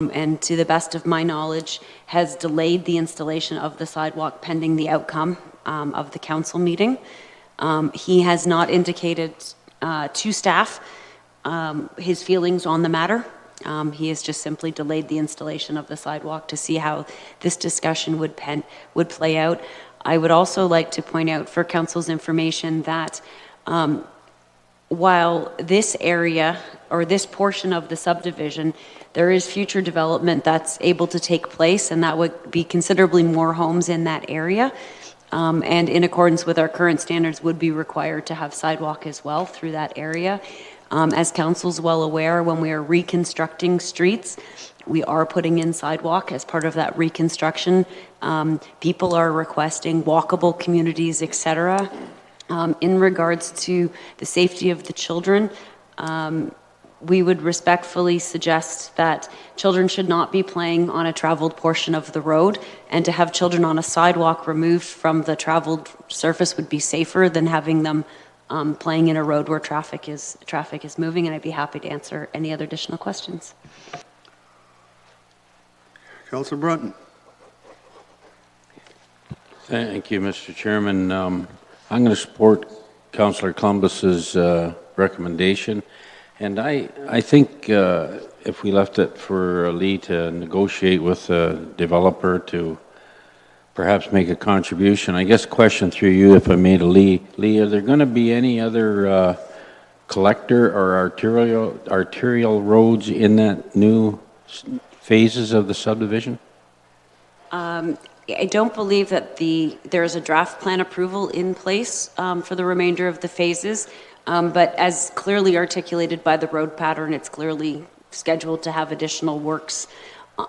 and to the best of my knowledge, has delayed the installation of the sidewalk pending the outcome of the council meeting. He has not indicated to staff his feelings on the matter. He has just simply delayed the installation of the sidewalk to see how this discussion would play out. I would also like to point out for council's information that while this area or this portion of the subdivision, there is future development that's able to take place, and that would be considerably more homes in that area. And in accordance with our current standards would be required to have sidewalk as well through that area. As council's well aware, when we are reconstructing streets, we are putting in sidewalk as part of that reconstruction. People are requesting walkable communities, etc. In regards to the safety of the children, we would respectfully suggest that children should not be playing on a traveled portion of the road, and to have children on a sidewalk removed from the traveled surface would be safer than having them playing in a road where traffic is moving, and I'd be happy to answer any other additional questions. Councillor Brunton. Thank you, Mr. Chairman. I'm going to support Councillor Columbus's recommendation, and I think if we left it for Lee to negotiate with the developer to perhaps make a contribution, I guess question through you, if I may, to Lee, are there going to be any other collector or arterial roads in that new phases of the subdivision? I don't believe that there is a draft plan approval in place for the remainder of the phases, but as clearly articulated by the road pattern, it's clearly scheduled to have additional works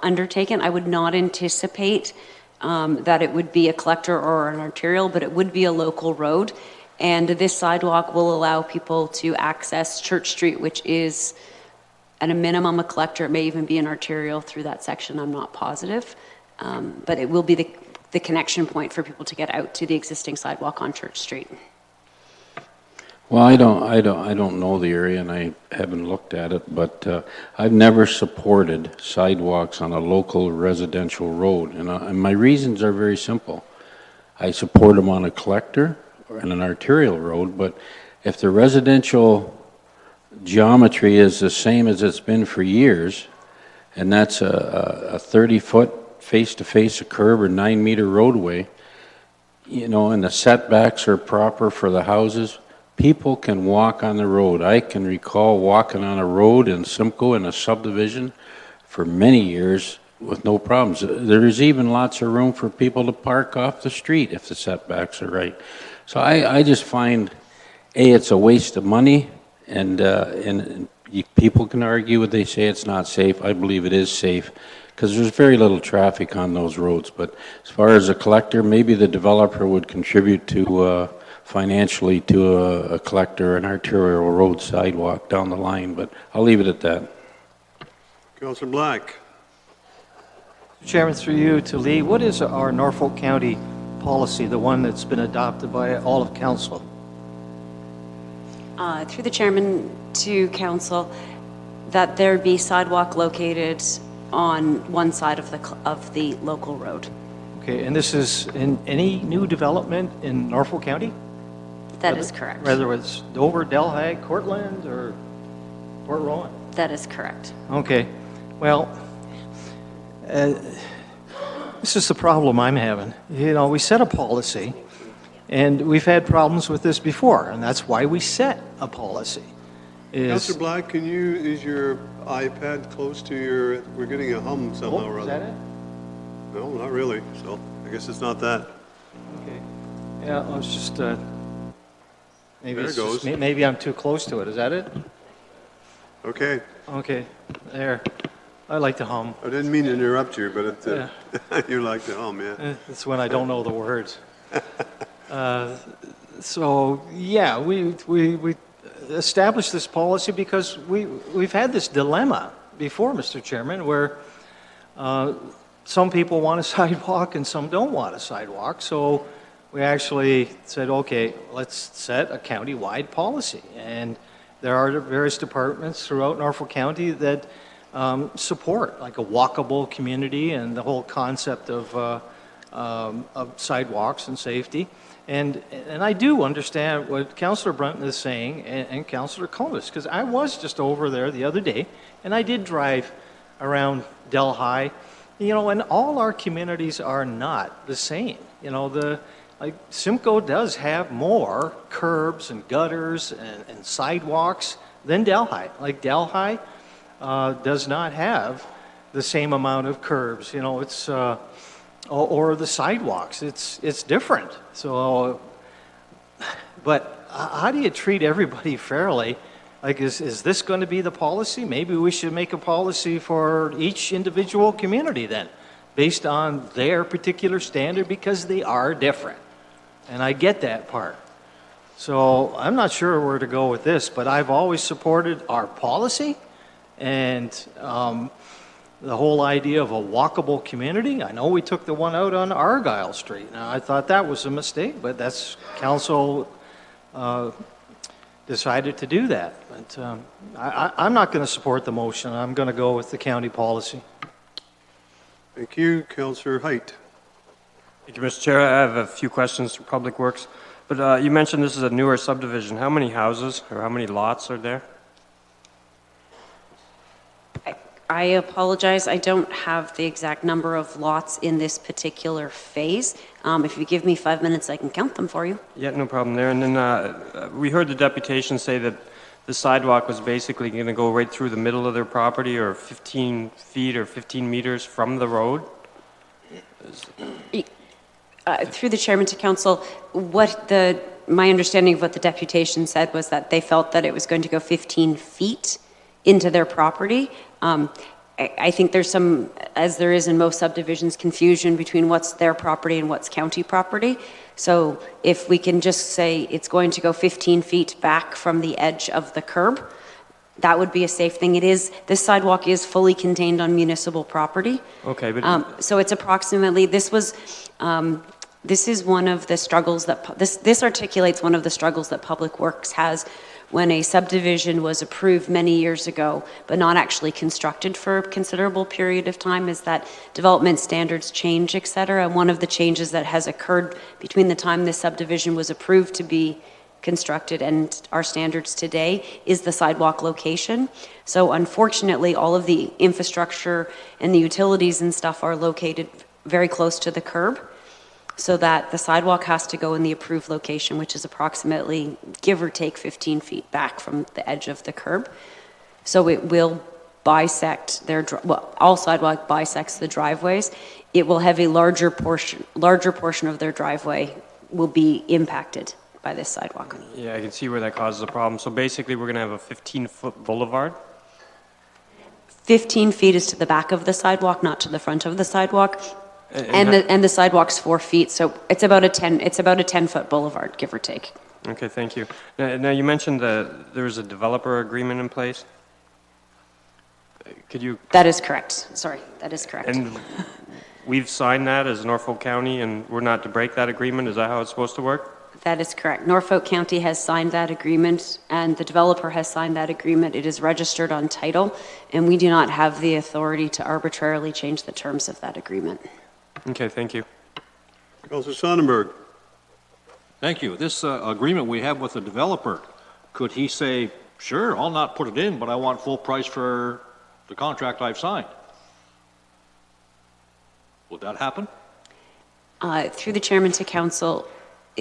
undertaken. I would not anticipate that it would be a collector or an arterial, but it would be a local road, and this sidewalk will allow people to access Church Street, which is at a minimum a collector. It may even be an arterial through that section, I'm not positive. But it will be the connection point for people to get out to the existing sidewalk on Church Street. Well, I don't know the area, and I haven't looked at it, but I've never supported sidewalks on a local residential road, and my reasons are very simple. I support them on a collector and an arterial road, but if the residential geometry is the same as it's been for years, and that's a 30-foot face-to-face a curb or 9-meter roadway, and the setbacks are proper for the houses, people can walk on the road. I can recall walking on a road in Simcoe in a subdivision for many years with no problems. There's even lots of room for people to park off the street if the setbacks are right. So I just find, it's a waste of money, and people can argue what they say it's not safe. I believe it is safe, because there's very little traffic on those roads. But as far as a collector, maybe the developer would contribute to financially to a collector, an arterial road sidewalk down the line, but I'll leave it at that. Councillor Black. Chairman, through you to Lee, what is our Norfolk County policy, the one that's been adopted by all of council? Through the chairman to council, that there be sidewalk located on one side of the local road. Okay, and this is in any new development in Norfolk County? That is correct. Whether it's Dover, Delhi, Cortland, or Port Rowan? That is correct. Okay, well, this is the problem I'm having. We set a policy, and we've had problems with this before, and that's why we set a policy. Councillor Black, is your iPad close to your, we're getting a hum somehow or other. Is that it? No, not really, so I guess it's not that. Okay. Yeah, I was just, maybe There it goes. Maybe I'm too close to it. Is that it? Okay. Okay, there. I like to hum. I didn't mean to interrupt you, but you like to hum, yeah. It's when I don't know the words. So, yeah, we established this policy because we've had this dilemma before, Mr. Chairman, where some people want a sidewalk and some don't want a sidewalk. So we actually said, okay, let's set a county-wide policy. And there are various departments throughout Norfolk County that support, like a walkable community and the whole concept of sidewalks and safety. And I do understand what Councillor Brunton is saying and Councillor Conis, because I was just over there the other day, and I did drive around Delhi, and all our communities are not the same. Like Simcoe does have more curbs and gutters and sidewalks than Delhi. Like Delhi does not have the same amount of curbs. It's or the sidewalks. It's different. So, but how do you treat everybody fairly? Like, is this going to be the policy? Maybe we should make a policy for each individual community then, based on their particular standard, because they are different. And I get that part. So I'm not sure where to go with this, but I've always supported our policy and the whole idea of a walkable community. I know we took the one out on Argyle Street. Now, I thought that was a mistake, but that's council decided to do that. But I'm not going to support the motion. I'm going to go with the county policy. Thank you. Councillor Height. Thank you, Mr. Chair. I have a few questions for Public Works. But you mentioned this is a newer subdivision. How many houses or how many lots are there? I apologize. I don't have the exact number of lots in this particular phase. If you give me 5 minutes, I can count them for you. Yeah, no problem there. And then we heard the deputation say that the sidewalk was basically going to go right through the middle of their property, or 15 feet or 15 meters from the road. Through the chairman to council, my understanding of what the deputation said was that they felt that it was going to go 15 feet into their property. I think there's some, as there is in most subdivisions, confusion between what's their property and what's county property. So if we can just say it's going to go 15 feet back from the edge of the curb, that would be a safe thing. This sidewalk is fully contained on municipal property. Okay, but so it's approximately, this is one of the struggles that, this articulates one of the struggles that Public Works has when a subdivision was approved many years ago, but not actually constructed for a considerable period of time, is that development standards change, et cetera. And one of the changes that has occurred between the time this subdivision was approved to be constructed and our standards today is the sidewalk location. So unfortunately, all of the infrastructure and the utilities and stuff are located very close to the curb, so that the sidewalk has to go in the approved location, which is approximately, give or take, 15 feet back from the edge of the curb. So it will bisect all sidewalk bisects the driveways. It will have a larger portion of their driveway will be impacted by this sidewalk. yeah, I can see where that causes a problem. So basically, we're going to have a 15-foot boulevard. 15 feet is to the back of the sidewalk, not to the front of the sidewalk. And the sidewalk's 4 feet, so it's about a 10-foot boulevard, give or take. Okay, thank you. Now you mentioned that there's a developer agreement in place. Could you? That is correct. Sorry, that is correct. And we've signed that as Norfolk County, and we're not to break that agreement. Is that how it's supposed to work? That is correct. Norfolk County has signed that agreement, and the developer has signed that agreement. It is registered on title, and we do not have the authority to arbitrarily change the terms of that agreement. Okay, thank you. Councillor Sonnenberg. Thank you. This agreement we have with the developer, could he say, sure, I'll not put it in, but I want full price for the contract I've signed? Would that happen? Through the chairman to council,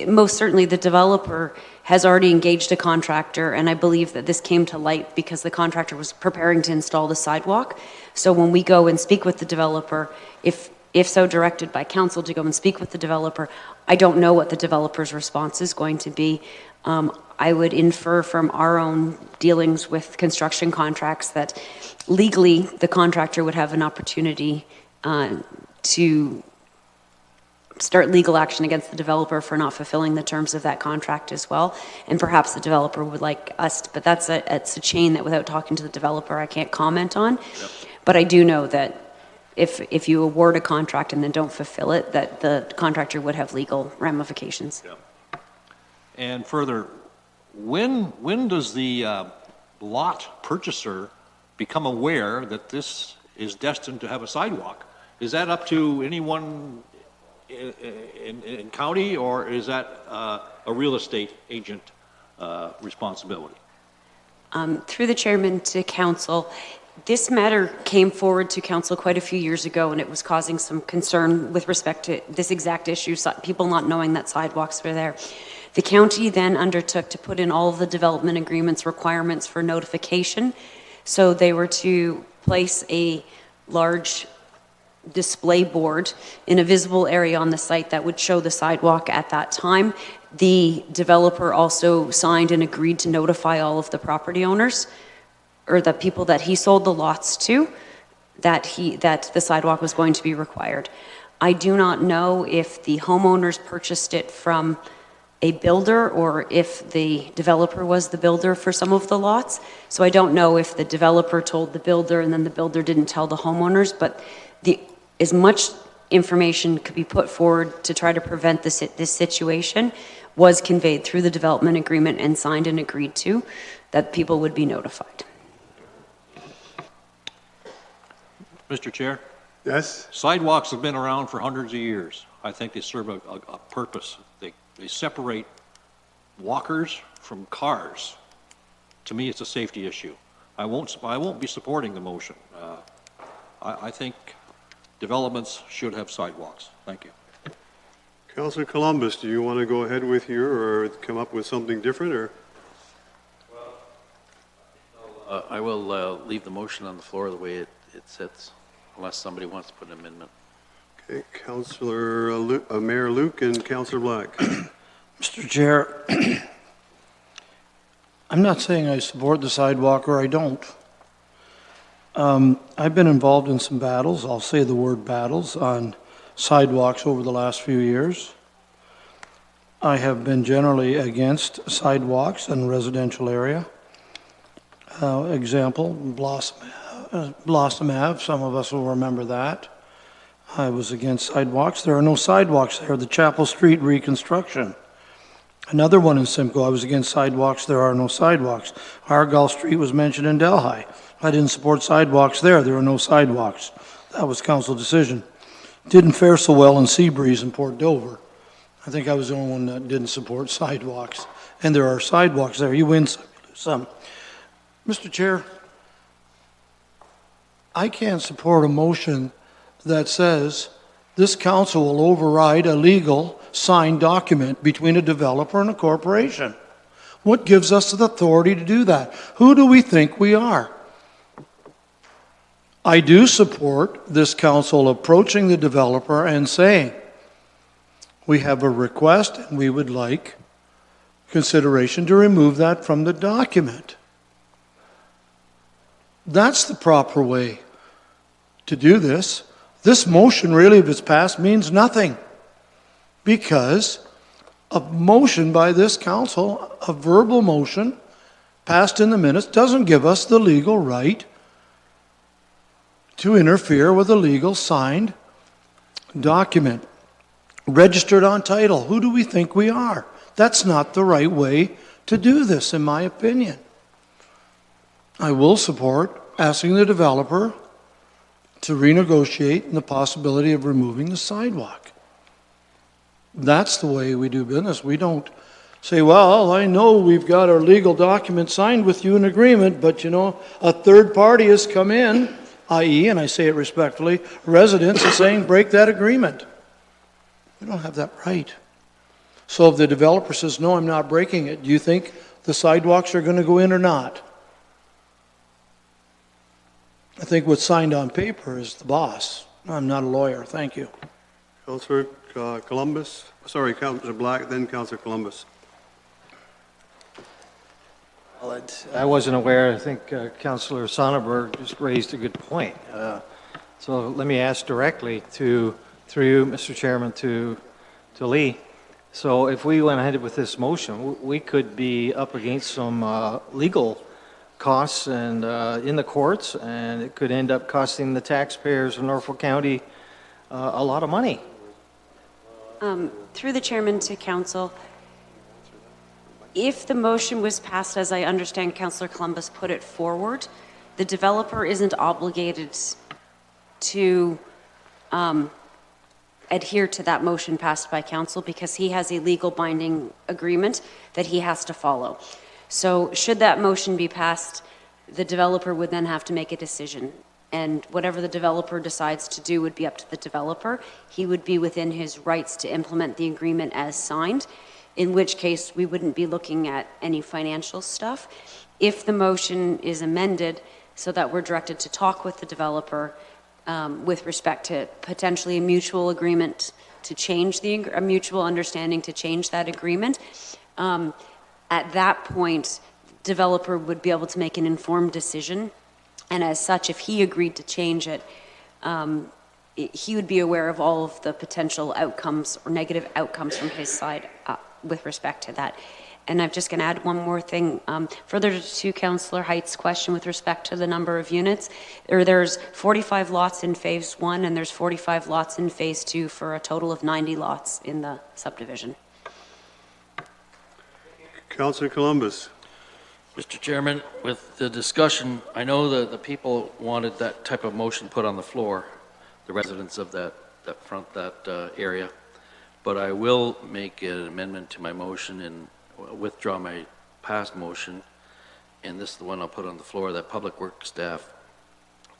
most certainly the developer has already engaged a contractor, and I believe that this came to light because the contractor was preparing to install the sidewalk. So when we go and speak with the developer, if so directed by council to go and speak with the developer, I don't know what the developer's response is going to be. I would infer from our own dealings with construction contracts that legally the contractor would have an opportunity to start legal action against the developer for not fulfilling the terms of that contract as well. And perhaps the developer would like us, but it's a chain that without talking to the developer, I can't comment on. Yep. But I do know that if you award a contract and then don't fulfill it, that the contractor would have legal ramifications. Yeah. And further, when does the lot purchaser become aware that this is destined to have a sidewalk? Is that up to anyone in county, or is that a real estate agent responsibility? Through the chairman to council, this matter came forward to council quite a few years ago, and it was causing some concern with respect to this exact issue, people not knowing that sidewalks were there. The county then undertook to put in all of the development agreements requirements for notification. So they were to place a large display board in a visible area on the site that would show the sidewalk at that time. The developer also signed and agreed to notify all of the property owners, or the people that he sold the lots to, that the sidewalk was going to be required. I do not know if the homeowners purchased it from a builder or if the developer was the builder for some of the lots. So I don't know if the developer told the builder and then the builder didn't tell the homeowners, but as much information could be put forward to try to prevent this situation was conveyed through the development agreement and signed and agreed to, that people would be notified. Mr. Chair? Yes? Sidewalks have been around for hundreds of years. I think they serve a purpose. They separate walkers from cars. To me, it's a safety issue. I won't be supporting the motion. I think developments should have sidewalks. Thank you. Councillor Columbus, do you want to go ahead with your, or come up with something different, or? I will leave the motion on the floor the way it sits, unless somebody wants to put an amendment. Okay, Councillor Mayor Luke and Councillor Black. Mr. Chair, I'm not saying I support the sidewalk or I don't. I've been involved in some battles, I'll say the word battles, on sidewalks over the last few years. I have been generally against sidewalks in a residential area. Example, Blossom Ave, some of us will remember that. I was against sidewalks. There are no sidewalks there. The Chapel Street reconstruction. Another one in Simcoe, I was against sidewalks. There are no sidewalks. Argyle Street was mentioned in Delhi. I didn't support sidewalks there. There are no sidewalks. That was council decision. Didn't fare so well in Seabreeze in Port Dover. I think I was the only one that didn't support sidewalks. And there are sidewalks there. You win some, you lose some. Mr. Chair, I can't support a motion that says this council will override a legal signed document between a developer and a corporation. What gives us the authority to do that? Who do we think we are? I do support this council approaching the developer and saying, we have a request and we would like consideration to remove that from the document. That's the proper way to do this. This motion really, if it's passed, means nothing, because a motion by this council, a verbal motion passed in the minutes, doesn't give us the legal right to interfere with a legal signed document registered on title. Who do we think we are? That's not the right way to do this, in my opinion. I will support asking the developer to renegotiate the possibility of removing the sidewalk. That's the way we do business. We don't say, well, I know we've got our legal document signed with you in agreement, but you know, a third party has come in, i.e., and I say it respectfully, residents are saying break that agreement. We don't have that right. So if the developer says, no, I'm not breaking it, do you think the sidewalks are going to go in or not? I think what's signed on paper is the boss. I'm not a lawyer. Thank you. Councillor Columbus, sorry, Councillor Black, then Councillor Columbus. Well, I wasn't aware. I think Councillor Sonnenberg just raised a good point. So let me ask directly through you, Mr. Chairman, to Lee. So if we went ahead with this motion, we could be up against some legal costs and in the courts, and it could end up costing the taxpayers of Norfolk County a lot of money. Through the chairman to council, if the motion was passed, as I understand Councillor Columbus put it forward, the developer isn't obligated to adhere to that motion passed by council because he has a legal binding agreement that he has to follow. So should that motion be passed, the developer would then have to make a decision. And whatever the developer decides to do would be up to the developer. He would be within his rights to implement the agreement as signed, in which case we wouldn't be looking at any financial stuff. If the motion is amended so that we're directed to talk with the developer with respect to potentially a mutual agreement to change a mutual understanding to change that agreement, at that point, developer would be able to make an informed decision. And as such, if he agreed to change it, he would be aware of all of the potential outcomes or negative outcomes from his side with respect to that. And I'm just going to add one more thing. Further to Councillor Height's question with respect to the number of units, there's 45 lots in Phase 1 and there's 45 lots in Phase 2 for a total of 90 lots in the subdivision. Councillor Columbus. Mr. Chairman, with the discussion, I know that the people wanted that type of motion put on the floor, the residents of that area, but I will make an amendment to my motion and withdraw my past motion, and this is the one I'll put on the floor, that Public Works staff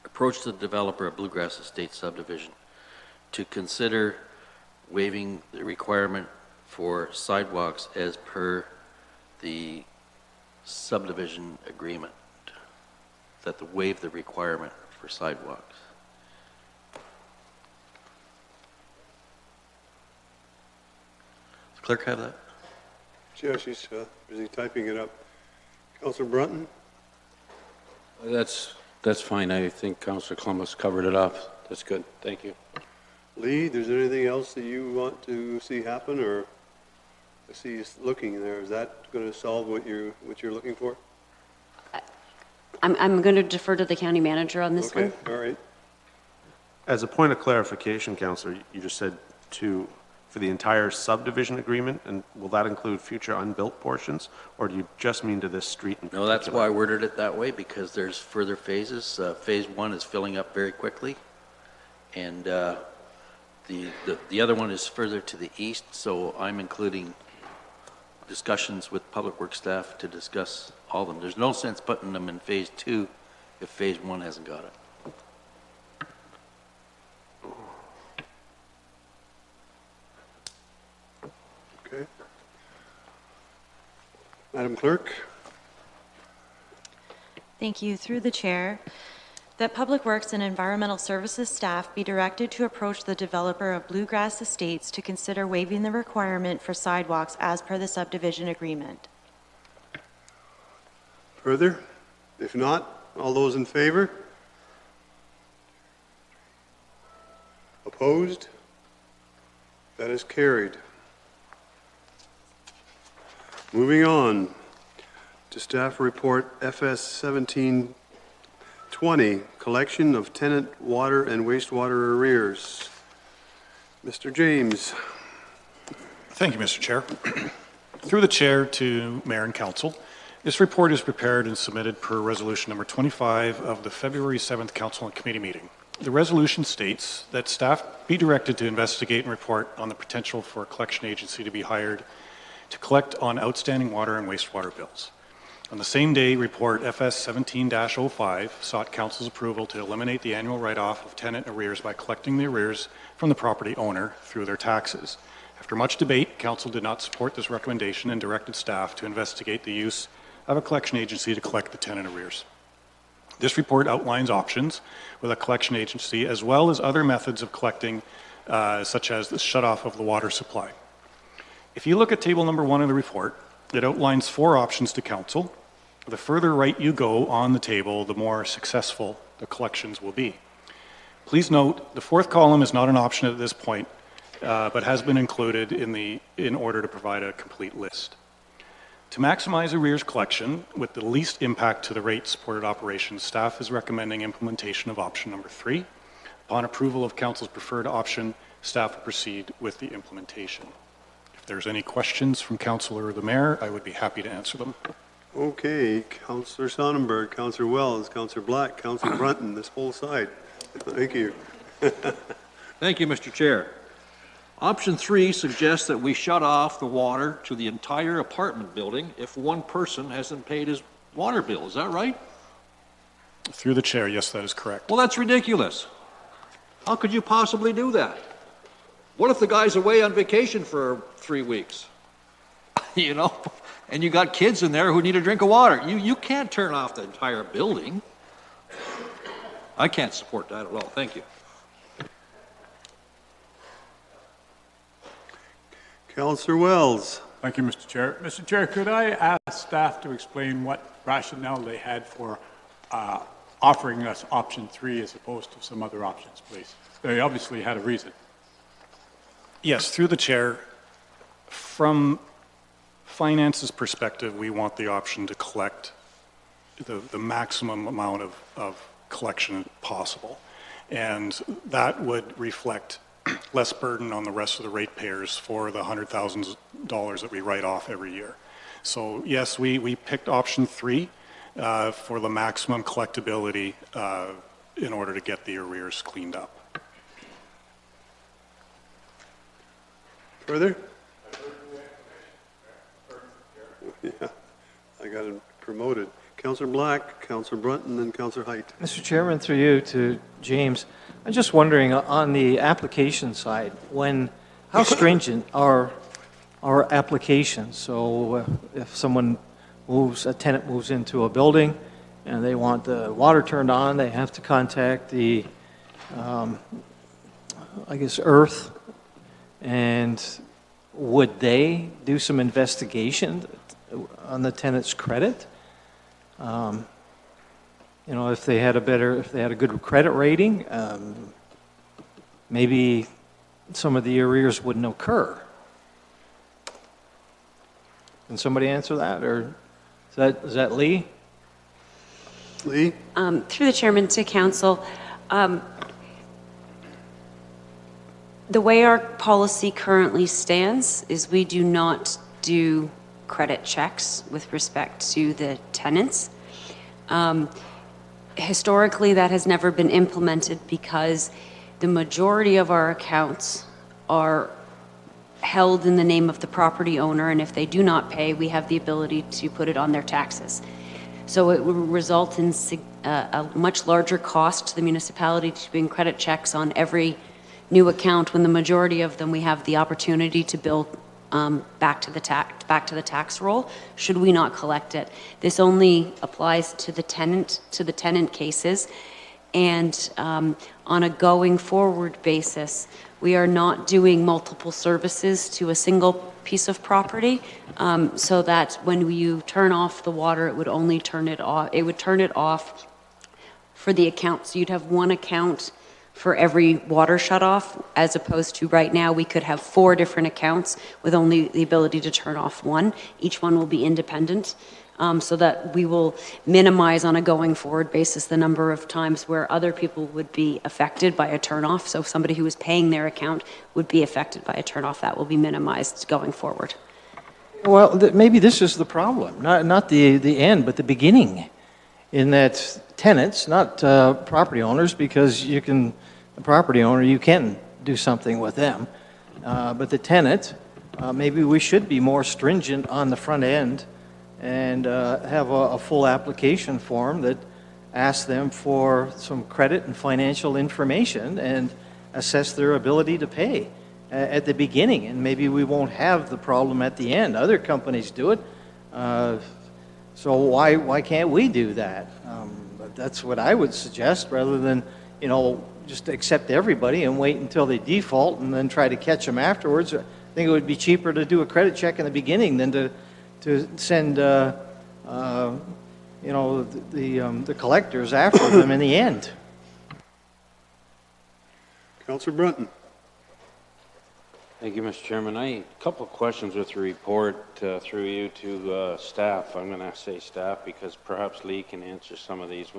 approach the developer of Bluegrass Estates subdivision to consider waiving the requirement for sidewalks as per the subdivision agreement, that to waive the requirement for sidewalks. Does the clerk have that? Yeah, she's busy typing it up. Councillor Brunton? That's fine. I think Councillor Columbus covered it up. That's good. Thank you. Lee, is there anything else that you want to see happen, or I see you looking there? Is that going to solve what you're looking for? I'm going to defer to the county manager on this one. Okay, all right. As a point of clarification, Councillor, you just said for the entire subdivision agreement, and will that include future unbuilt portions, or do you just mean to this street in particular? No, that's why I worded it that way, because there's further phases. Phase 1 is filling up very quickly, and the other one is further to the east, so I'm including discussions with Public Works staff to discuss all of them. There's no sense putting them in Phase 2 if Phase 1 hasn't got it. Okay. Madam Clerk? Thank you. Through the chair, that Public Works and Environmental Services staff be directed to approach the developer of Bluegrass Estates to consider waiving the requirement for sidewalks as per the subdivision agreement. Further? If not, all those in favor? Opposed? That is carried. Moving on to staff report FS 1720, collection of tenant water and wastewater arrears. Mr. James. Thank you, Mr. Chair. Through the chair to Mayor and Council, this report is prepared and submitted per resolution number 25 of the February 7th Council and Committee meeting. The resolution states that staff be directed to investigate and report on the potential for a collection agency to be hired to collect on outstanding water and wastewater bills. On the same day, report FS 17-05 sought Council's approval to eliminate the annual write-off of tenant arrears by collecting the arrears from the property owner through their taxes. After much debate, Council did not support this recommendation and directed staff to investigate the use of a collection agency to collect the tenant arrears. This report outlines options with a collection agency as well as other methods of collecting, such as the shut-off of the water supply. If you look at table number 1 of the report, it outlines 4 options to Council. The further right you go on the table, the more successful the collections will be. Please note, the 4th column is not an option at this point, but has been included in order to provide a complete list. To maximize arrears collection with the least impact to the rate-supported operations, staff is recommending implementation of option number 3. Upon approval of Council's preferred option, staff will proceed with the implementation. If there's any questions from Council or the Mayor, I would be happy to answer them. Okay, Councillor Sonnenberg, Councillor Wells, Councillor Black, Councillor Brunton, this whole side. Thank you. Thank you, Mr. Chair. Option 3 suggests that we shut off the water to the entire apartment building if one person hasn't paid his water bill. Is that right? Through the chair, yes, that is correct. Well, that's ridiculous. How could you possibly do that? What if the guy's away on vacation for 3 weeks? You know, and you got kids in there who need a drink of water. You can't turn off the entire building. I can't support that at all. Thank you. Councillor Wells. Thank you, Mr. Chair. Mr. Chair, could I ask staff to explain what rationale they had for offering us option 3 as opposed to some other options, please? They obviously had a reason. Yes, through the chair, from finance's perspective, we want the option to collect the maximum amount of collection possible. And that would reflect less burden on the rest of the ratepayers for the $100,000 that we write off every year. So yes, we picked option 3 for the maximum collectability in order to get the arrears cleaned up. Further? Yeah, I got him promoted. Councillor Black, Councillor Brunton, and Councillor Height. Mr. Chairman, through you to James, I'm just wondering on the application side, how stringent are our applications? So if a tenant moves into a building and they want the water turned on, they have to contact the, Earth. And would they do some investigation on the tenant's credit? If they had a good credit rating, maybe some of the arrears wouldn't occur. Can somebody answer that, or is that Lee? Lee? Through the chairman to council, the way our policy currently stands is we do not do credit checks with respect to the tenants. Historically, that has never been implemented because the majority of our accounts are held in the name of the property owner, and if they do not pay, we have the ability to put it on their taxes. So it would result in a much larger cost to the municipality to doing credit checks on every new account when the majority of them we have the opportunity to bill back to the tax roll should we not collect it. This only applies to the tenant cases, and on a going forward basis, we are not doing multiple services to a single piece of property, so that when you turn off the water, it would only turn it off. It would turn it off for the account. So you'd have one account for every water shut off, as opposed to right now we could have 4 different accounts with only the ability to turn off one. Each one will be independent, so that we will minimize on a going forward basis the number of times where other people would be affected by a turn off. So if somebody who is paying their account would be affected by a turn off, that will be minimized going forward. Well, maybe this is the problem, not the end, but the beginning, in that tenants, not property owners, because the property owner, you can do something with them, but the tenant, maybe we should be more stringent on the front end and have a full application form that asks them for some credit and financial information and assess their ability to pay at the beginning, and maybe we won't have the problem at the end. Other companies do it, so why can't we do that? But that's what I would suggest, rather than just accept everybody and wait until they default and then try to catch them afterwards. I think it would be cheaper to do a credit check in the beginning than to send the collectors after them in the end. Councillor Brunton. Thank you, Mr. Chairman. A couple of questions with the report through you to staff. I'm going to say staff because perhaps Lee can answer some of these.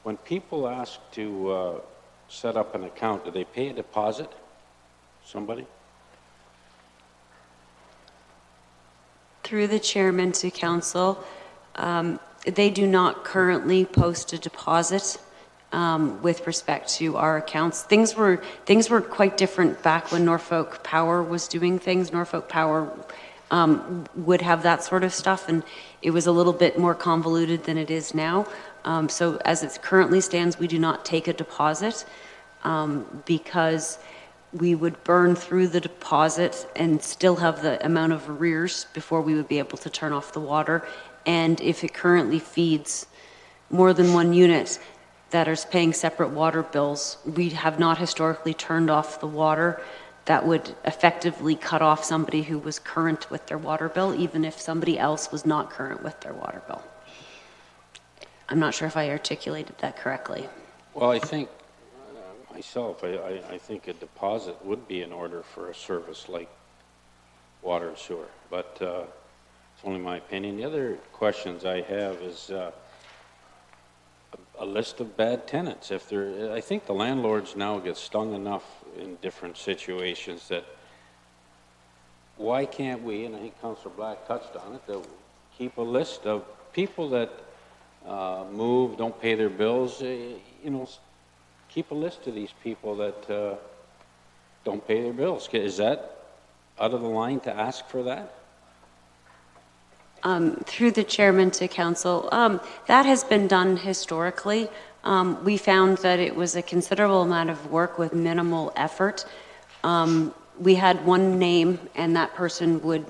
When people ask to set up an account, do they pay a deposit? Somebody? Through the chairman to council, They do not currently post a deposit with respect to our accounts. Things were quite different back when Norfolk Power was doing things. Norfolk Power would have that sort of stuff, and it was a little bit more convoluted than it is now. So as it currently stands, we do not take a deposit because we would burn through the deposit and still have the amount of arrears before we would be able to turn off the water. And if it currently feeds more than one unit that is paying separate water bills, we have not historically turned off the water. That would effectively cut off somebody who was current with their water bill, even if somebody else was not current with their water bill. I'm not sure if I articulated that correctly. Well, I think, myself, I think a deposit would be in order for a service like water and sewer, but it's only my opinion. The other questions I have is a list of bad tenants. I think the landlords now get stung enough in different situations that why can't we, and I think Councillor Black touched on it, that keep a list of people that move, don't pay their bills, keep a list of these people that don't pay their bills. Is that out of the line to ask for that? Through the chairman to council, that has been done historically. We found that it was a considerable amount of work with minimal effort. We had one name, and that person would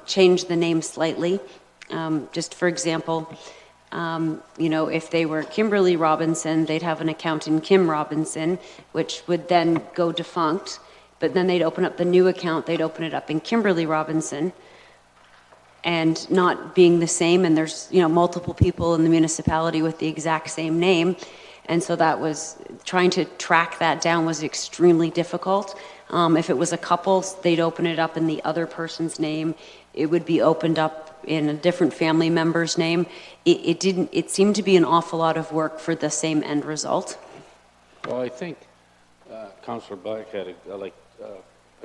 change the name slightly. Just for example, if they were Kimberly Robinson, they'd have an account in Kim Robinson, which would then go defunct. But then they'd open up the new account, they'd open it up in Kimberly Robinson, and not being the same, and there's multiple people in the municipality with the exact same name, and so that was trying to track that down was extremely difficult. If it was a couple, they'd open it up in the other person's name. It would be opened up in a different family member's name. It seemed to be an awful lot of work for the same end result. Well, I think Councillor Black had a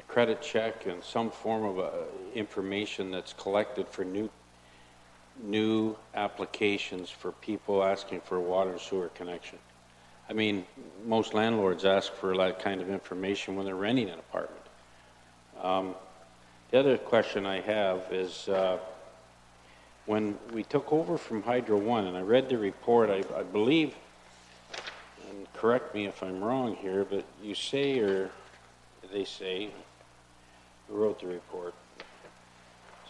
credit check and some form of information that's collected for new applications for people asking for a water and sewer connection. I mean, most landlords ask for that kind of information when they're renting an apartment. The other question I have is when we took over from Hydro One, and I read the report, I believe, and correct me if I'm wrong here, but you say, or they say, who wrote the report?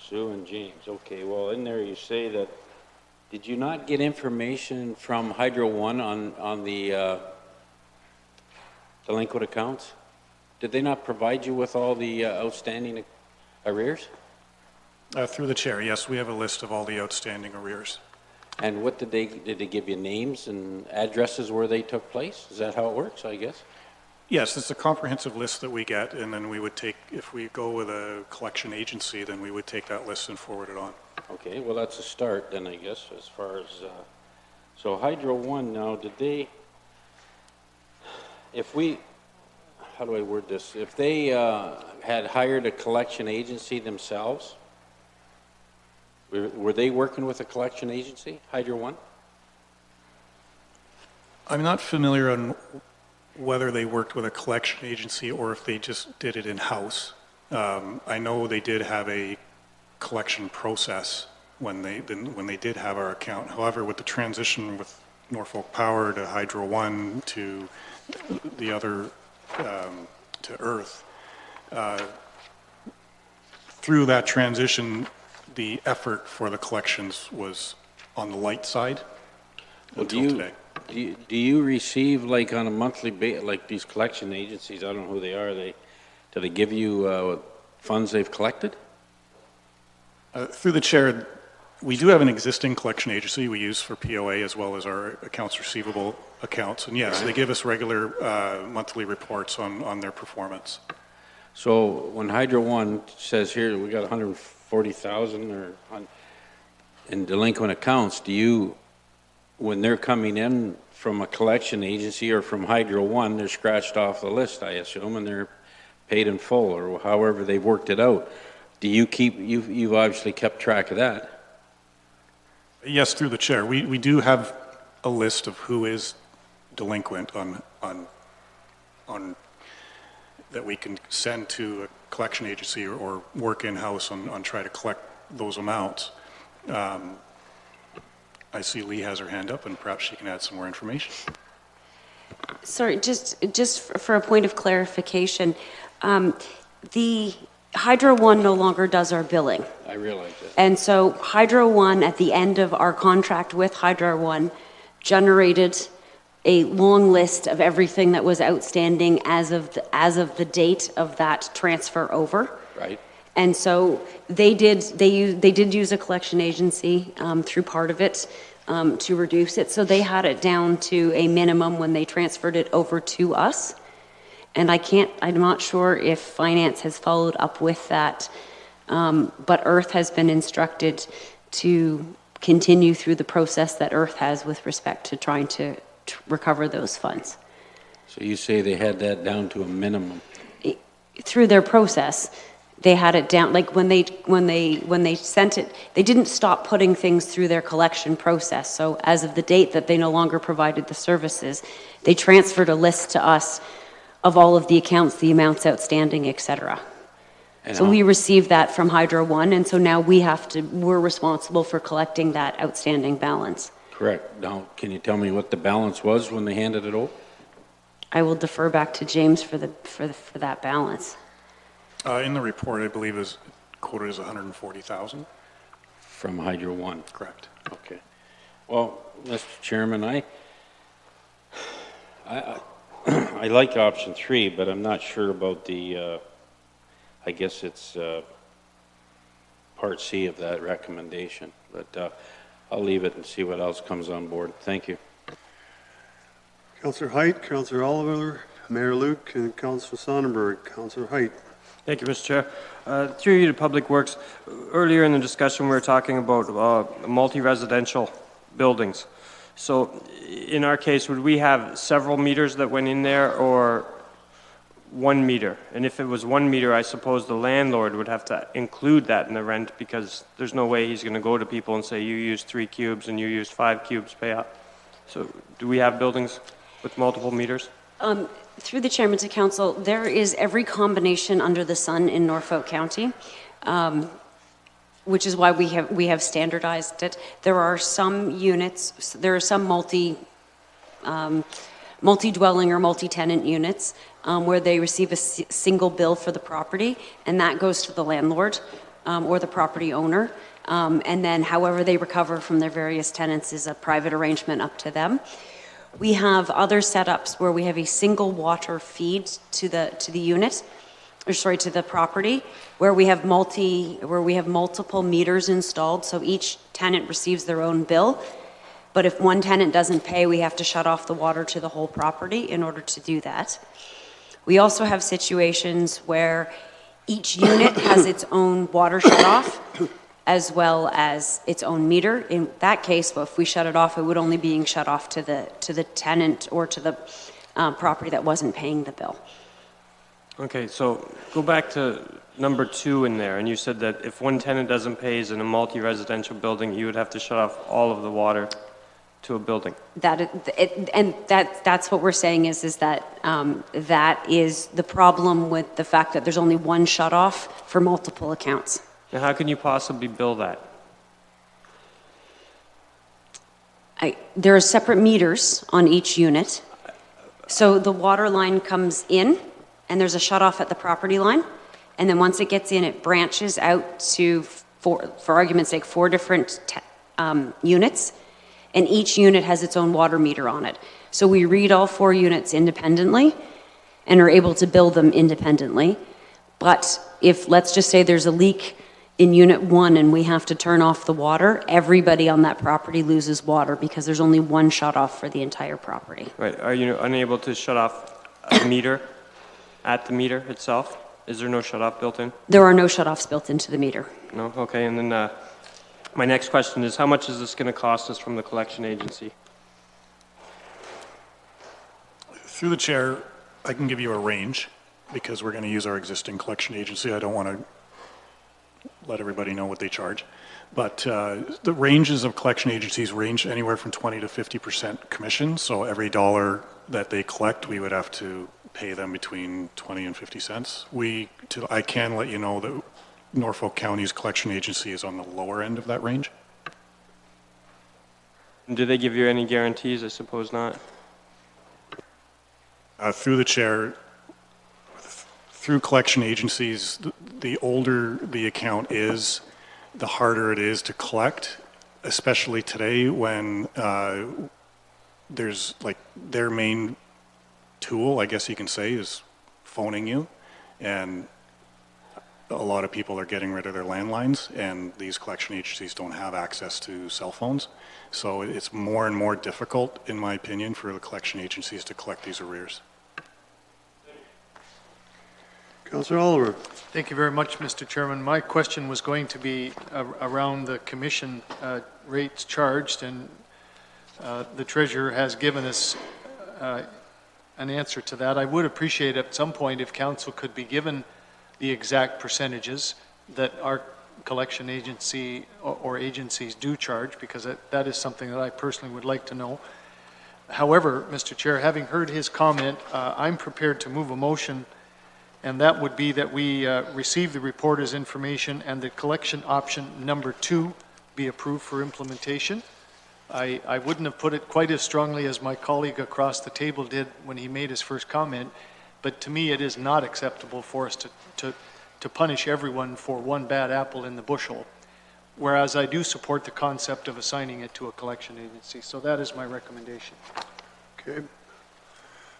Sue and James. Okay, well, in there you say that, did you not get information from Hydro One on the delinquent accounts? Did they not provide you with all the outstanding arrears? Through the chair, yes, we have a list of all the outstanding arrears. And what did they give you names and addresses where they took place? Is that how it works, I guess? Yes, it's a comprehensive list that we get, and then we would take, if we go with a collection agency, then we would take that list and forward it on. Okay, well, that's a start then, I guess, as far as, so Hydro One now, did they, how do I word this? If they had hired a collection agency themselves, were they working with a collection agency, Hydro One? I'm not familiar on whether they worked with a collection agency or if they just did it in-house. I know they did have a collection process when they did have our account. However, with the transition with Norfolk Power to Hydro One to the other to Earth, through that transition, the effort for the collections was on the light side until today. Do you receive, like, on a monthly basis, like these collection agencies, I don't know who they are, do they give you funds they've collected? Through the chair, we do have an existing collection agency we use for POA as well as our accounts receivable accounts. And yes, they give us regular monthly reports on their performance. So when Hydro One says here, we got 140,000 in delinquent accounts, when they're coming in from a collection agency or from Hydro One, they're scratched off the list, I assume, and they're paid in full, or however they've worked it out. Do you you've obviously kept track of that? Yes, through the chair. We do have a list of who is delinquent on that we can send to a collection agency or work in-house on try to collect those amounts. I see Lee has her hand up, and perhaps she can add some more information. Sorry, just for a point of clarification, the Hydro One no longer does our billing. I realize that. And so Hydro One, at the end of our contract with Hydro One, generated a long list of everything that was outstanding as of the date of that transfer over. Right. And so they did use a collection agency through part of it to reduce it. So they had it down to a minimum when they transferred it over to us. And I'm not sure if finance has followed up with that, but Earth has been instructed to continue through the process that Earth has with respect to trying to recover those funds. So you say they had that down to a minimum? Through their process, they had it down, like when they sent it, they didn't stop putting things through their collection process. So as of the date that they no longer provided the services, they transferred a list to us of all of the accounts, the amounts outstanding, et cetera. So we received that from Hydro One, and so now we're responsible for collecting that outstanding balance. Correct. Now, can you tell me what the balance was when they handed it over? I will defer back to James for that balance. In the report, I believe is quoted as 140,000. From Hydro One? Correct. Okay. Well, Mr. Chairman, I like option 3, but I'm not sure about the, I guess it's part C of that recommendation. But I'll leave it and see what else comes on board. Thank you. Councillor Height, Councillor Oliver, Mayor Luke, and Councillor Sonnenberg. Councillor Height. Thank you, Mr. Chair. Through you to Public Works, earlier in the discussion we were talking about multi-residential buildings. So in our case, would we have several meters that went in there or 1 meter? And if it was 1 meter, I suppose the landlord would have to include that in the rent, because there's no way he's going to go to people and say, you used 3 cubes and you used 5 cubes, pay up. So do we have buildings with multiple meters? Through the chairman to council, there is every combination under the sun in Norfolk County, which is why we have standardized it. There are some units, there are some multi-dwelling or multi-tenant units where they receive a single bill for the property, and that goes to the landlord or the property owner. And then however they recover from their various tenants is a private arrangement up to them. We have other setups where we have a single water feed to the unit, or sorry, to the property, where we have multiple meters installed, so each tenant receives their own bill. But if one tenant doesn't pay, we have to shut off the water to the whole property in order to do that. We also have situations where each unit has its own water shut off, as well as its own meter. In that case, well, if we shut it off, it would only be being shut off to the tenant or to the property that wasn't paying the bill. Okay, so go back to number 2 in there, and you said that if one tenant doesn't pay in a multi-residential building, you would have to shut off all of the water to a building. That's what we're saying is that that is the problem with the fact that there's only one shut off for multiple accounts. Now, how can you possibly bill that? There are separate meters on each unit. So the water line comes in, and there's a shut-off at the property line. And then once it gets in, it branches out to, for argument's sake, 4 different units. And each unit has its own water meter on it. So we read all 4 units independently and are able to bill them independently. But if, let's just say there's a leak in unit 1 and we have to turn off the water, everybody on that property loses water because there's only one shut off for the entire property. Right. Are you unable to shut off a meter at the meter itself? Is there no shut off built in? There are no shut offs built into the meter. No? Okay. And then my next question is, how much is this going to cost us from the collection agency? Through the chair, I can give you a range because we're going to use our existing collection agency. I don't want to let everybody know what they charge. But the ranges of collection agencies range anywhere from 20 to 50% commission. So every dollar that they collect, we would have to pay them between 20 and 50 cents. I can let you know that Norfolk County's collection agency is on the lower end of that range. Do they give you any guarantees? I suppose not. Through the chair, through collection agencies, the older the account is, the harder it is to collect, especially today when there's like their main tool, I guess you can say, is phoning you. And a lot of people are getting rid of their landlines, and these collection agencies don't have access to cell phones. So it's more and more difficult, in my opinion, for the collection agencies to collect these arrears. Councillor Oliver. Thank you very much, Mr. Chairman. My question was going to be around the commission rates charged, and the treasurer has given us an answer to that. I would appreciate at some point if council could be given the exact percentages that our collection agency or agencies do charge, because that is something that I personally would like to know. However, Mr. Chair, having heard his comment, I'm prepared to move a motion, and that would be that we receive the report as information and the collection option number 2 be approved for implementation. I wouldn't have put it quite as strongly as my colleague across the table did when he made his first comment, but to me it is not acceptable for us to punish everyone for one bad apple in the bushel, whereas I do support the concept of assigning it to a collection agency. So that is my recommendation. Okay.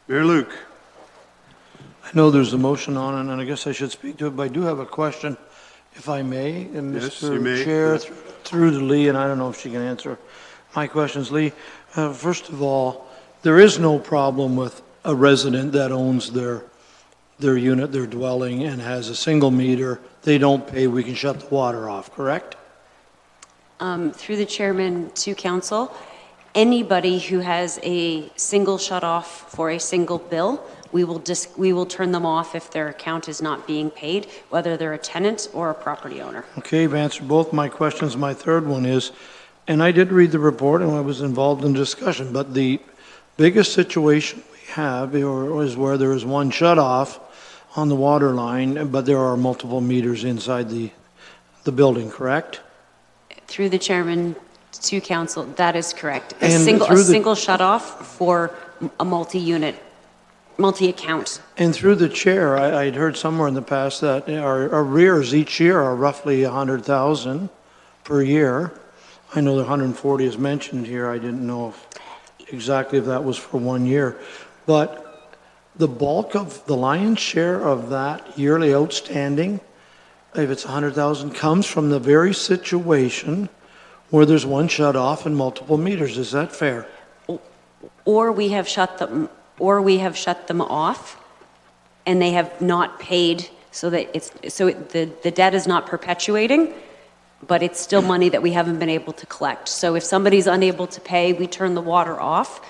Mayor Luke. I know there's a motion on it, and I guess I should speak to it, but I do have a question, if I may. And Yes, Mr. you may. Chair, Yes. through to Lee, and I don't know if she can answer my questions. Lee, first of all, there is no problem with a resident that owns their unit, their dwelling, and has a single meter. They don't pay, we can shut the water off, correct? Through the chairman to council, anybody who has a single shut-off for a single bill, we will turn them off if their account is not being paid, whether they're a tenant or a property owner. Okay, you've answered both my questions. My third one is, and I did read the report and I was involved in discussion, but the biggest situation we have is where there is one shut-off on the water line, but there are multiple meters inside the building, correct? Through the chairman to council, that is correct. A And single shut-off for a multi-account. And through the chair, I'd heard somewhere in the past that our arrears each year are roughly 100,000 per year. I know the 140 is mentioned here. I didn't know exactly if that was for 1 year. But the bulk of the lion's share of that yearly outstanding, if it's 100,000, comes from the very situation where there's one shut off and multiple meters. Is that fair? Or we have shut them off and they have not paid, so that the debt is not perpetuating, but it's still money that we haven't been able to collect. So if somebody's unable to pay, we turn the water off.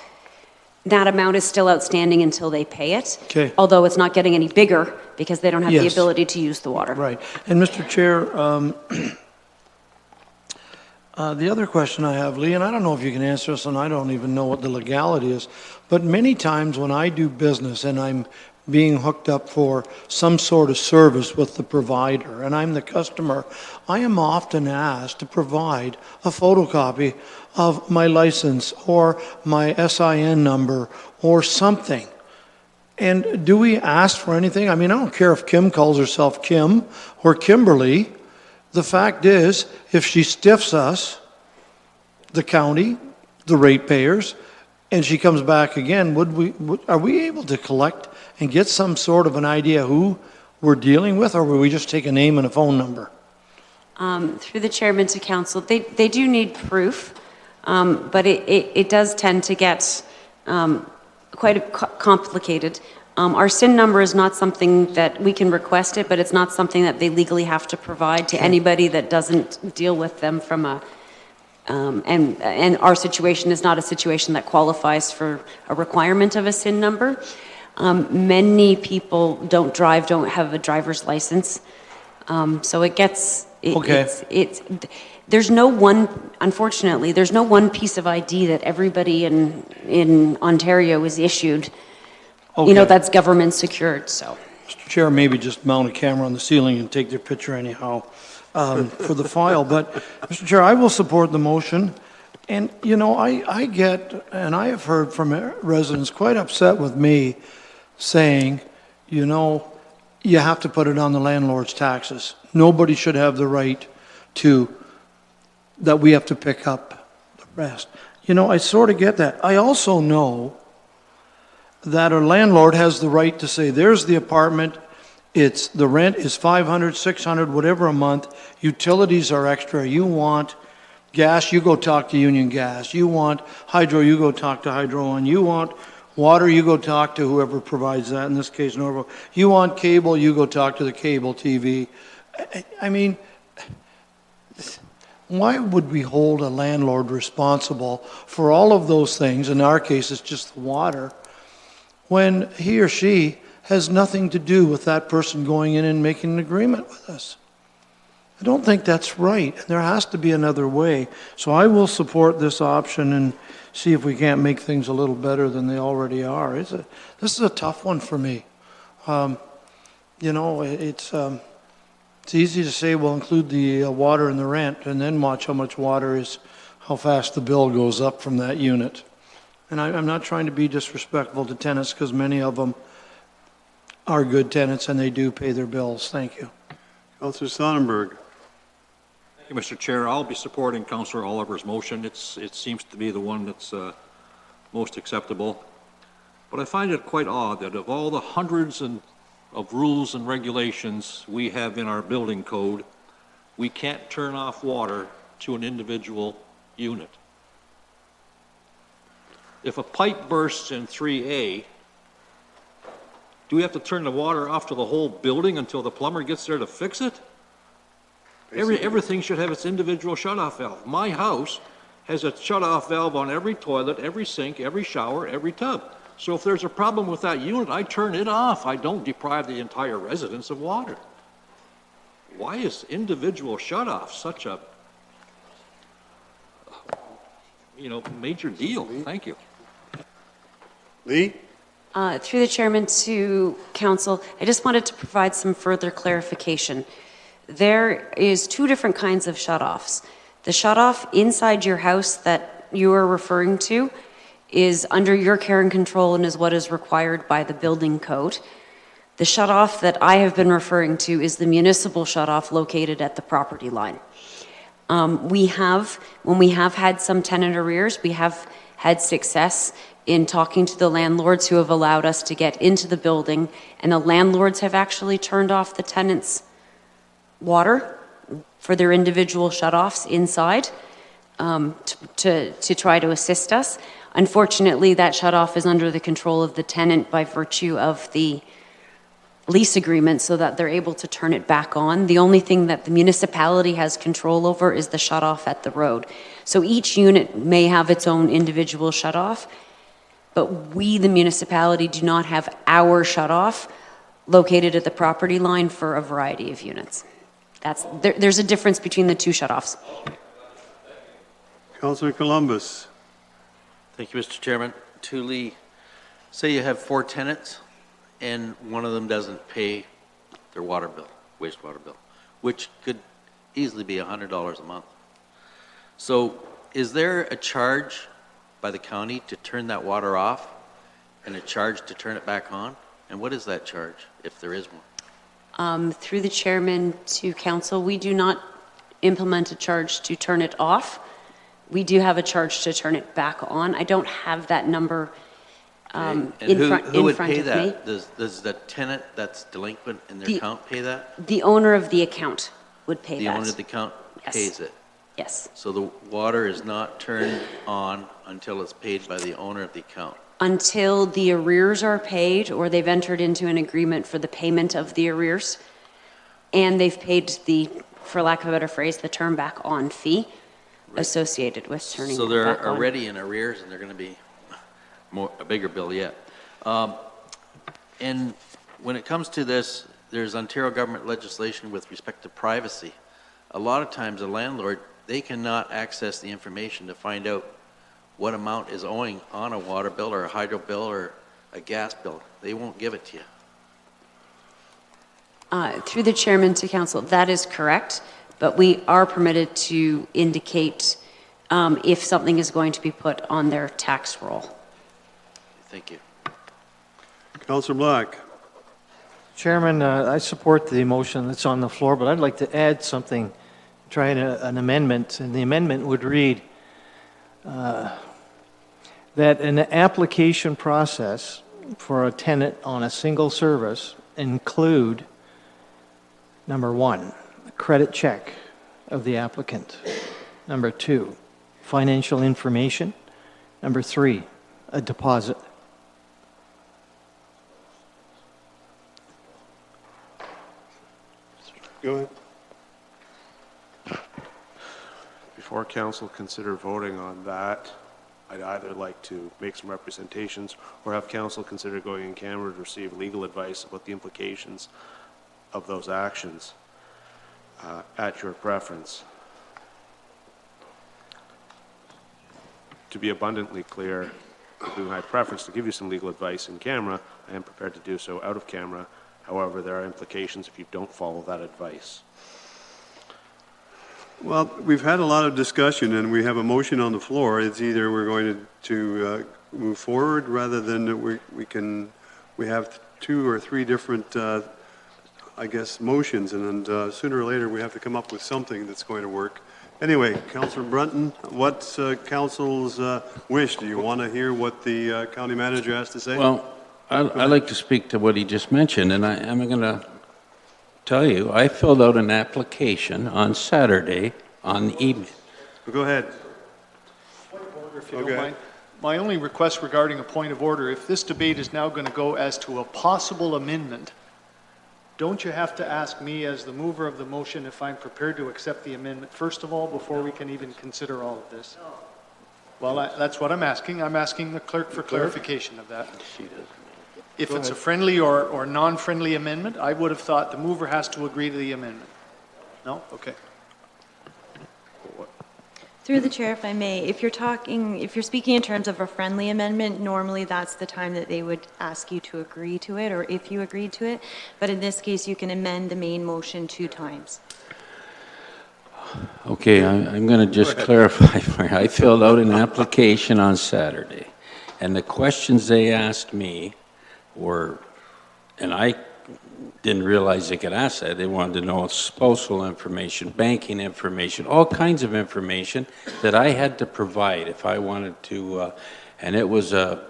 That amount is still outstanding until they pay it. Okay. Although it's not getting any bigger because they don't have the Yes. ability to use the water. Right. And Mr. Chair, the other question I have, Lee, and I don't know if you can answer this, and I don't even know what the legality is, but many times when I do business and I'm being hooked up for some sort of service with the provider, and I'm the customer, I am often asked to provide a photocopy of my license or my SIN number or something. And do we ask for anything? I mean, I don't care if Kim calls herself Kim or Kimberly. The fact is, if she stiffs us, the county, the ratepayers, and she comes back again, are we able to collect and get some sort of an idea who we're dealing with, or will we just take a name and a phone number? Through the chairman to council, they do need proof, but it does tend to get quite complicated. Our SIN number is not something that we can request it, but it's not something that they legally have to provide to anybody that doesn't deal with them from a, and our situation is not a situation that qualifies for a requirement of a SIN number. Many people don't drive, don't have a driver's license. So it gets Okay. There's no one, unfortunately, there's no one piece of ID that everybody in Ontario is issued. You know, Okay. that's government secured, so. Mr. Chair, maybe just mount a camera on the ceiling and take their picture anyhow for the file. But, Mr. Chair, I will support the motion. And, you know, I get, and I have heard from residents quite upset with me saying, you know, you have to put it on the landlord's taxes. Nobody should have the right to, that we have to pick up the rest. You know, I sort of get that. I also know that a landlord has the right to say, there's the apartment, the rent is $500, $600, whatever a month, utilities are extra, you want gas, you go talk to Union Gas, you want hydro, you go talk to Hydro One, you want water, you go talk to whoever provides that, in this case Norfolk, you want cable, you go talk to the cable TV. I mean, why would we hold a landlord responsible for all of those things, in our case it's just the water, when he or she has nothing to do with that person going in and making an agreement with us? I don't think that's right. There has to be another way. So I will support this option and see if we can't make things a little better than they already are. This is a tough one for me. You know, it's easy to say, well, include the water in the rent and then watch how much water is, how fast the bill goes up from that unit. And I'm not trying to be disrespectful to tenants because many of them are good tenants and they do pay their bills. Thank you. Councillor Sonnenberg. Thank you, Mr. Chair. I'll be supporting Councillor Oliver's motion. It seems to be the one that's most acceptable. But I find it quite odd that of all the hundreds of rules and regulations we have in our building code, we can't turn off water to an individual unit. If a pipe bursts in 3A, do we have to turn the water off to the whole building until the plumber gets there to fix it? Everything should have its individual shutoff valve. My house has a shutoff valve on every toilet, every sink, every shower, every tub. So if there's a problem with that unit, I turn it off. I don't deprive the entire residence of water. Why is individual shutoff such a, major deal? Thank you. Lee? Through the chairman to council, I just wanted to provide some further clarification. There is two different kinds of shutoffs. The shutoff inside your house that you are referring to is under your care and control and is what is required by the building code. The shutoff that I have been referring to is the municipal shutoff located at the property line. When we have had some tenant arrears, we have had success in talking to the landlords who have allowed us to get into the building, and the landlords have actually turned off the tenants' water for their individual shutoffs inside to try to assist us. Unfortunately, that shutoff is under the control of the tenant by virtue of the lease agreement so that they're able to turn it back on. The only thing that the municipality has control over is the shutoff at the road. So each unit may have its own individual shutoff, but we, the municipality, do not have our shutoff located at the property line for a variety of units. There's a difference between the two shutoffs. Councillor Columbus. Thank you, Mr. Chairman. To Lee, say you have 4 tenants and one of them doesn't pay their water bill, wastewater bill, which could easily be $100 a month. So is there a charge by the county to turn that water off and a charge to turn it back on? And what is that charge, if there is one? Through the chairman to council, we do not implement a charge to turn it off. We do have a charge to turn it back on. I don't have that number And in who front would of pay me. that? Does the tenant that's delinquent in their account pay that? The owner of the account would pay The that. owner of the account Yes. pays it? Yes. So the water is not turned on until it's paid by the owner of the account? Until the arrears are paid or they've entered into an agreement for the payment of the arrears and they've paid the, for lack of a better phrase, the turn back on fee associated with turning it back on. So they're already in arrears and they're going to be a bigger bill yet. And when it comes to this, there's Ontario government legislation with respect to privacy a lot of times the landlord, they cannot access the information to find out what amount is owing on a water bill or a hydro bill or a gas bill. They won't give it to you. Through the chairman to council, that is correct, but we are permitted to indicate if something is going to be put on their tax roll. Thank you. Councillor Black. Chairman, I support the motion that's on the floor, but I'd like to add something, try an amendment, and the amendment would read that an application process for a tenant on a single service include, number one, a credit check of the applicant. Number two, financial information. Number three, a deposit. Go ahead. Before council consider voting on that, I'd either like to make some representations or have council consider going in camera to receive legal advice about the implications of those actions at your preference. To be abundantly clear, it would be my preference to give you some legal advice in camera. I am prepared to do so out of camera. However, there are implications if you don't follow that advice. Well, we've had a lot of discussion, and we have a motion on the floor. It's either we're going to move forward rather than we have 2 or 3 different, I guess, motions, and sooner or later we have to come up with something that's going to work. Anyway, Councillor Brunton, what's council's wish? Do you want to hear what the county manager has to say? Well, I'd like to speak to what he just mentioned, and I'm going to tell you, I filled out an application on Saturday on the evening. Go ahead. Point of order, if you don't mind. My only request regarding a point of order, if this debate is now going to go as to a possible amendment, don't you have to ask me as the mover of the motion if I'm prepared to accept the amendment first of all before we can even consider all of this? Well, that's what I'm asking. I'm asking the clerk for clarification of that. If it's a friendly or non-friendly amendment, I would have thought the mover has to agree to the amendment. No? Okay. Through the chair, if I may, if you're speaking in terms of a friendly amendment, normally that's the time that they would ask you to agree to it, or if you agreed to it. But in this case, you can amend the main motion 2 times. Okay, I'm going to just clarify. I filled out an application on Saturday, and the questions they asked me were, and I didn't realize they could ask that. They wanted to know spousal information, banking information, all kinds of information that I had to provide if I wanted to, and it was a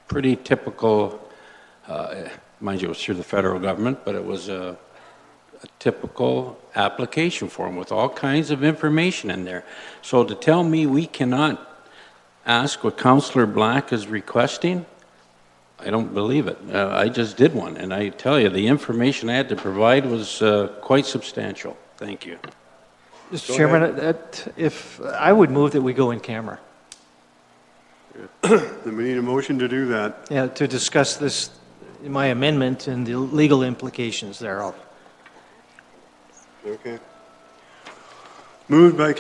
pretty typical, mind you, it was through the federal government, but it was a typical application form with all kinds of information in there. So to tell me we cannot ask what Councillor Black is requesting, I don't believe it. I just did one, and I tell you, the information I had to provide was quite substantial. Thank you. Mr. Chairman, if I would move that we go in camera. Then we need a motion to do that. Yeah, to discuss this, my amendment and the legal implications thereof. Okay. Moved by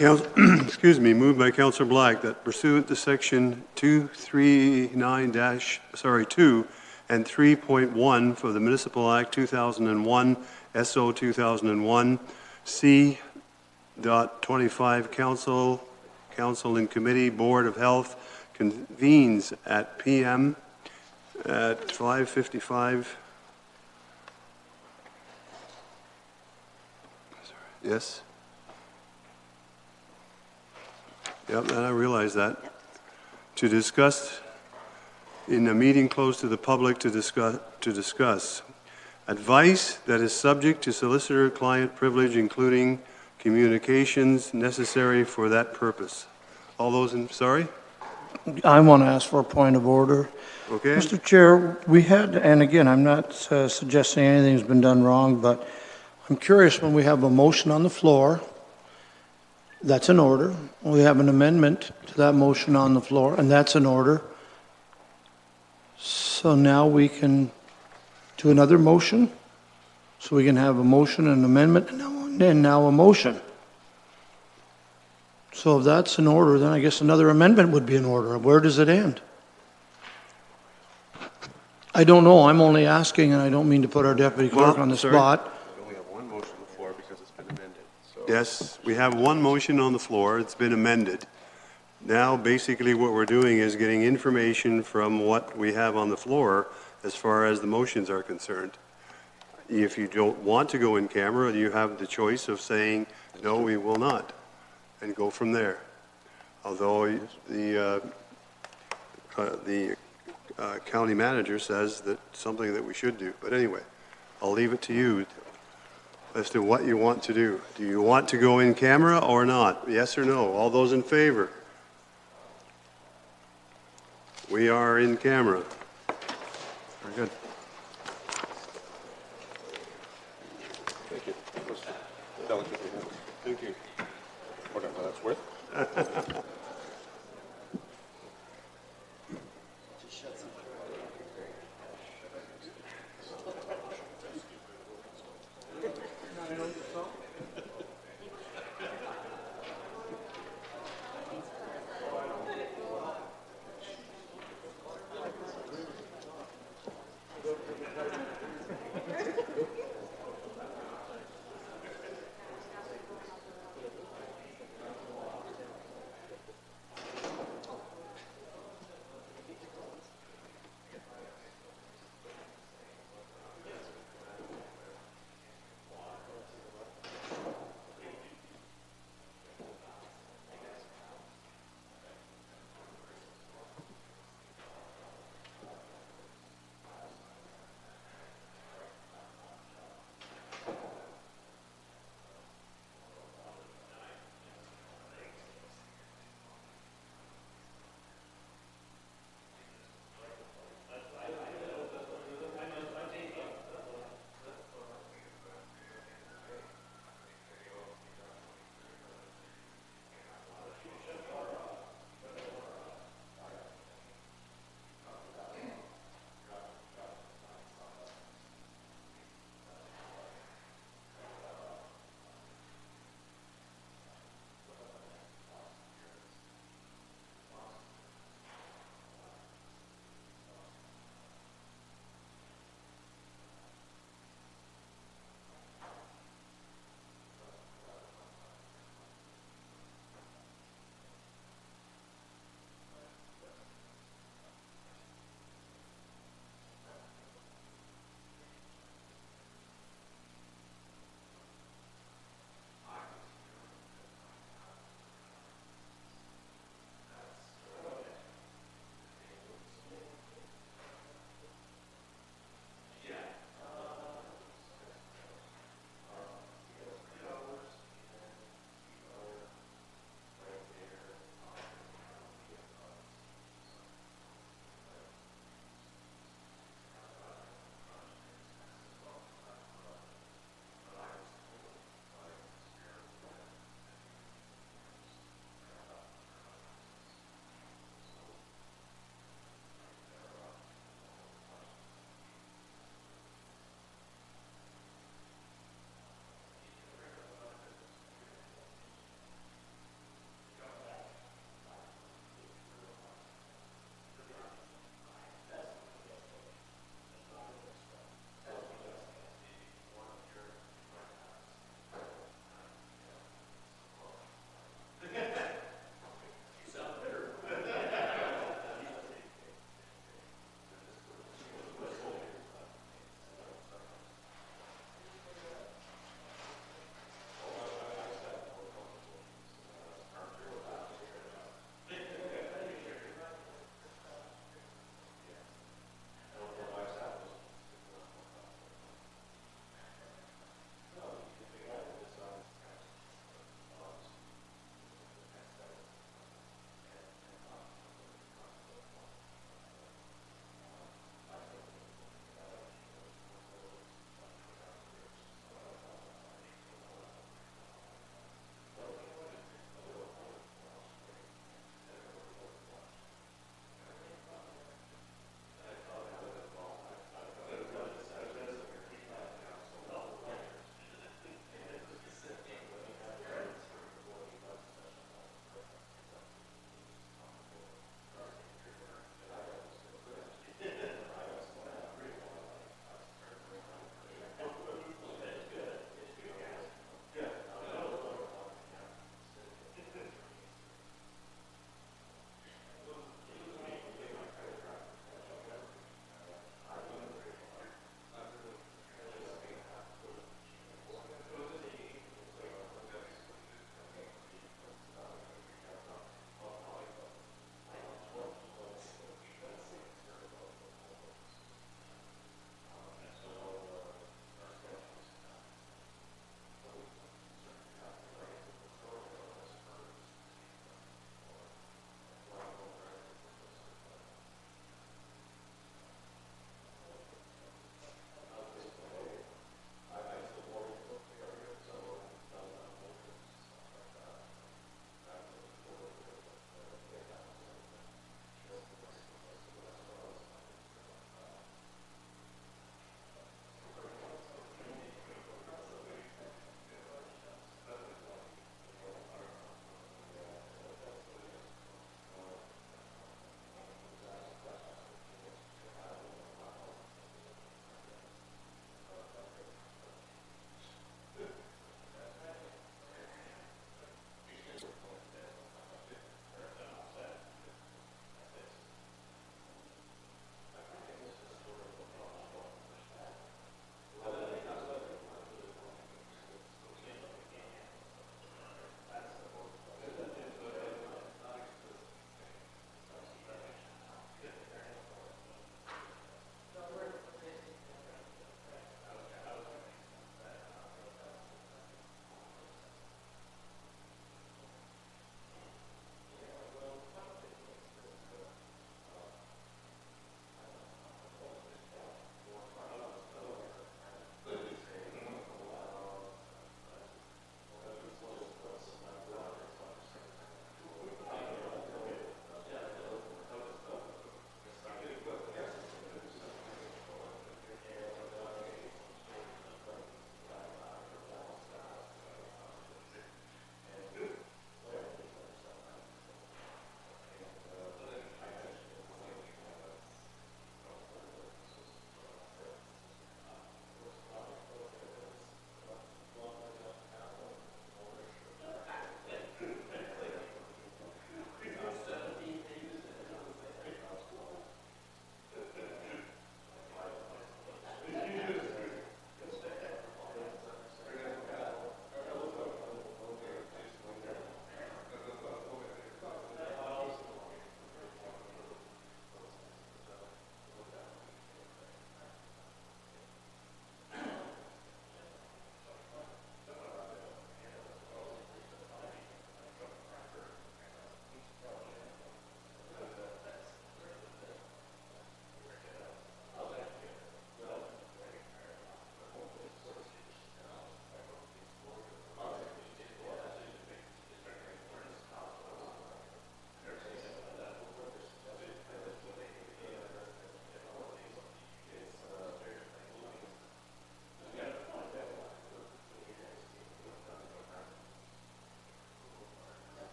moved by Councillor Black that pursuant to section 239-2 and 3.1 for the Municipal Act 2001, SO 2001, C.25 Council and Committee Board of Health convenes at PM at 5:55. Yes? Yep, and I realize that. To discuss, in a meeting closed to the public, to discuss advice that is subject to solicitor-client privilege, including communications necessary for that purpose. All those in, sorry? I want to ask for a point of order. Okay. Mr. Chair, we had, and again, I'm not suggesting anything's been done wrong, but I'm curious, when we have a motion on the floor, that's in order. We have an amendment to that motion on the floor, and that's in order. So now we can do another motion. So we can have a motion, an amendment, and now a motion. So if that's in order, then I guess another amendment would be in order. Where does it end? I don't know. I'm only asking, and I don't mean to put our deputy clerk Well, on the sorry. spot. We only have one motion on the floor because it's been amended, so. Yes, we have one motion on the floor. It's been amended. Now, basically, what we're doing is getting information from what we have on the floor as far as the motions are concerned. If you don't want to go in camera, you have the choice of saying, no, we will not, and go from there. Although the county manager says that something that we should do. But anyway, I'll leave it to you as to what you want to do. Do you want to go in camera or not? Yes or no? All those in favor? We are in camera. Very good. Thank you. Thank you. Whatever that's worth.